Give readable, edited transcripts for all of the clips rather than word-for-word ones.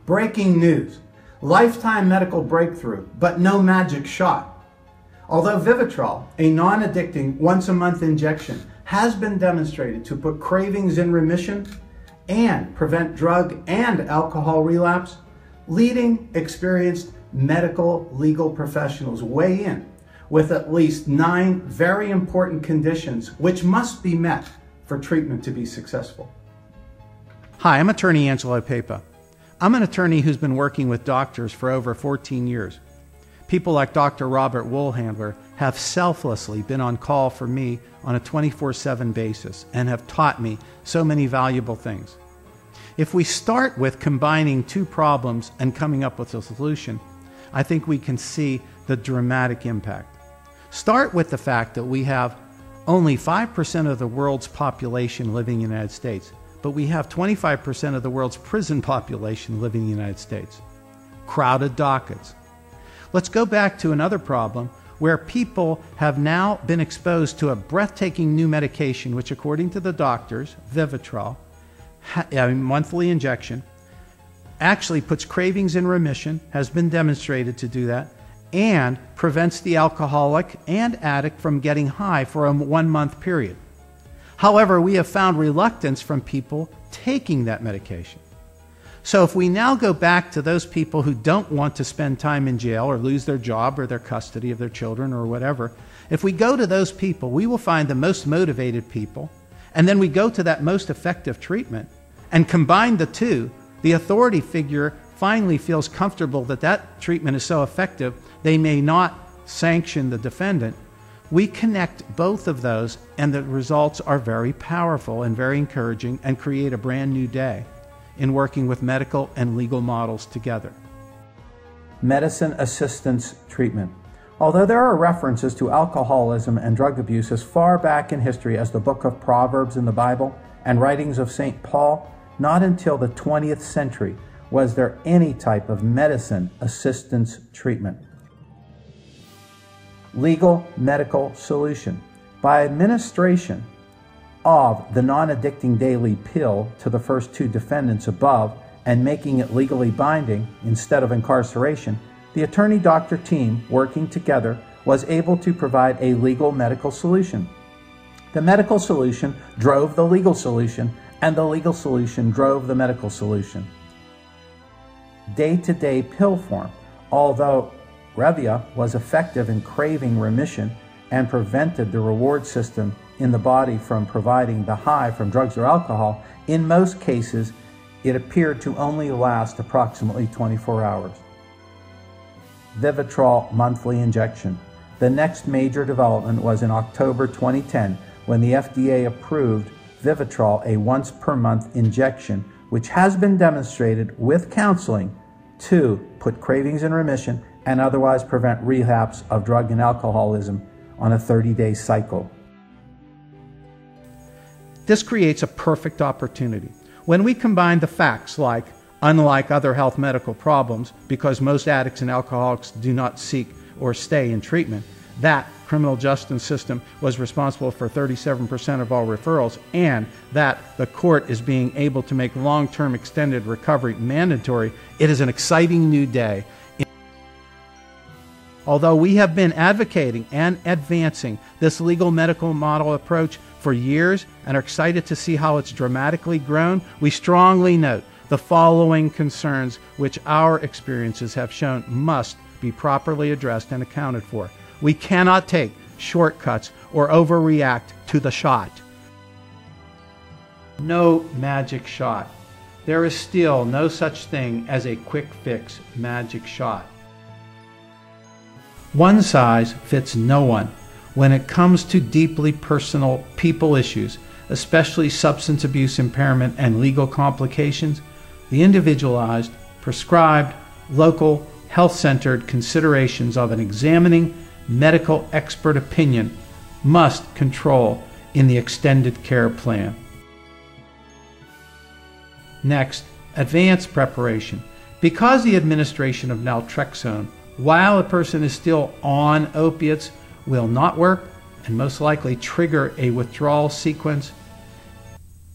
Breaking news. Lifetime medical breakthrough, but no magic shot. Although Vivitrol, a non-addicting once-a-month injection, has been demonstrated to put cravings in remission and prevent drug and alcohol relapse, leading experienced medical legal professionals weigh in with at least 9 very important conditions which must be met for treatment to be successful. Hi, I'm attorney Angelo Pepa. I'm an attorney who's been working with doctors for over 14 years. People like Dr. Robert Woolhandler have selflessly been on call for me on a 24/7 basis and have taught me so many valuable things. If we start with combining 2 problems and coming up with a solution, I think we can see the dramatic impact. Start with the fact that we have only 5% of the world's population living in the United States, but we have 25% of the world's prison population living in the United States. Crowded dockets. Let's go back to another problem where people have now been exposed to a breathtaking new medication, which according to the doctors, Vivitrol, a monthly injection, actually puts cravings in remission, has been demonstrated to do that, and prevents the alcoholic and addict from getting high for a 1-month period. However, we have found reluctance from people taking that medication. So if we now go back to those people who don't want to spend time in jail or lose their job or their custody of their children or whatever, if we go to those people, we will find the most motivated people, and then we go to that most effective treatment and combine the two, the authority figure finally feels comfortable that that treatment is so effective they may not sanction the defendant. We connect both of those and the results are very powerful and very encouraging and create a brand new day in working with medical and legal models together. Medicine assistance treatment. Although there are references to alcoholism and drug abuse as far back in history as the book of Proverbs in the Bible and writings of St. Paul, not until the 20th century was there any type of medicine assistance treatment. Legal medical solution. By administration of the non-addicting daily pill to the first 2 defendants above and making it legally binding instead of incarceration, the attorney-doctor team working together was able to provide a legal medical solution. The medical solution drove the legal solution, and the legal solution drove the medical solution. Day-to-day pill form. Although Revia was effective in craving remission and prevented the reward system in the body from providing the high from drugs or alcohol, in most cases it appeared to only last approximately 24 hours. Vivitrol monthly injection. The next major development was in October 2010 when the FDA approved Vivitrol, a once-per-month injection, which has been demonstrated with counseling to put cravings in remission and otherwise prevent relapse of drug and alcoholism on a 30-day cycle. This creates a perfect opportunity. When we combine the facts like, unlike other health medical problems, because most addicts and alcoholics do not seek or stay in treatment, that criminal justice system was responsible for 37% of all referrals, and that the court is being able to make long-term extended recovery mandatory, it is an exciting new day. Although we have been advocating and advancing this legal medical model approach for years and are excited to see how it's dramatically grown, we strongly note the following concerns which our experiences have shown must be properly addressed and accounted for. We cannot take shortcuts or overreact to the shot. No magic shot. There is still no such thing as a quick fix magic shot. One size fits no one when it comes to deeply personal people issues, especially substance abuse impairment and legal complications. The individualized, prescribed, local, health-centered considerations of an examining medical expert opinion must control in the extended care plan. Next, advanced preparation. Because the administration of naltrexone while a person is still on opiates will not work and most likely trigger a withdrawal sequence,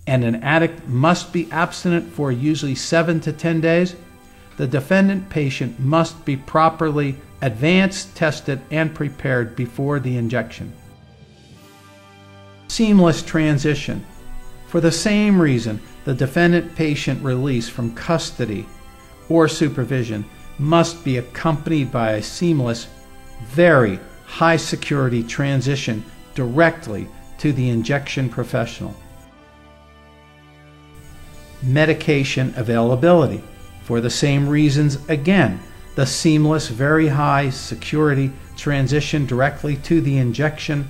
and an addict must be abstinent for usually 7 to 10 days, the defendant patient must be properly advanced, tested, and prepared before the injection. Seamless transition. For the same reason, the defendant patient release from custody or supervision must be accompanied by a seamless, very high security transition directly to the injection professional. Medication availability. For the same reasons, again, the seamless, very high security transition directly to the injection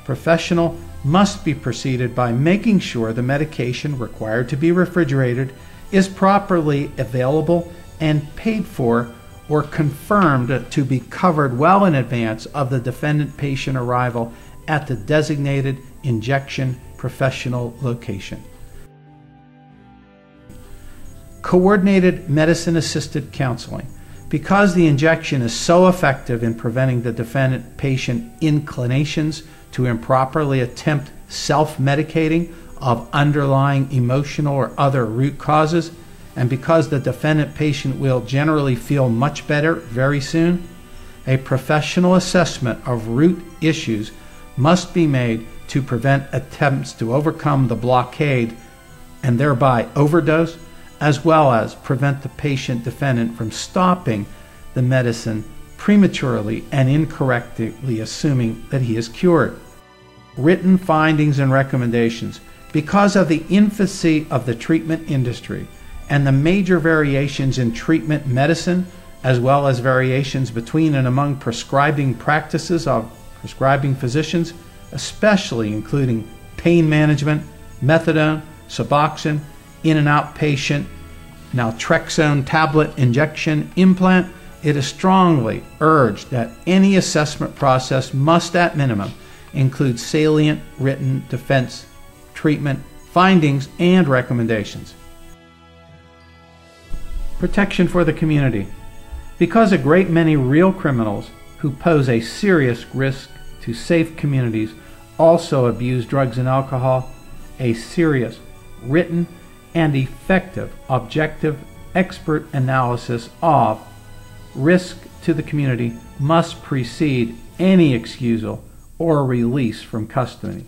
professional must be preceded by making sure the medication required to be refrigerated is properly available and paid for or confirmed to be covered well in advance of the defendant patient arrival at the designated injection professional location. Coordinated medicine-assisted counseling. Because the injection is so effective in preventing the defendant patient inclinations to improperly attempt self-medicating of underlying emotional or other root causes, and because the defendant patient will generally feel much better very soon, a professional assessment of root issues must be made to prevent attempts to overcome the blockade and thereby overdose, as well as prevent the patient defendant from stopping the medicine prematurely and incorrectly assuming that he is cured. Written findings and recommendations. Because of the infancy of the treatment industry and the major variations in treatment medicine, as well as variations between and among prescribing practices of prescribing physicians, especially including pain management, methadone, Suboxone, in and outpatient naltrexone tablet injection implant, it is strongly urged that any assessment process must at minimum include salient written defense, treatment, findings, and recommendations. Protection for the community. Because a great many real criminals who pose a serious risk to safe communities also abuse drugs and alcohol, a serious, written, and effective objective expert analysis of risk to the community must precede any excusal or release from custody.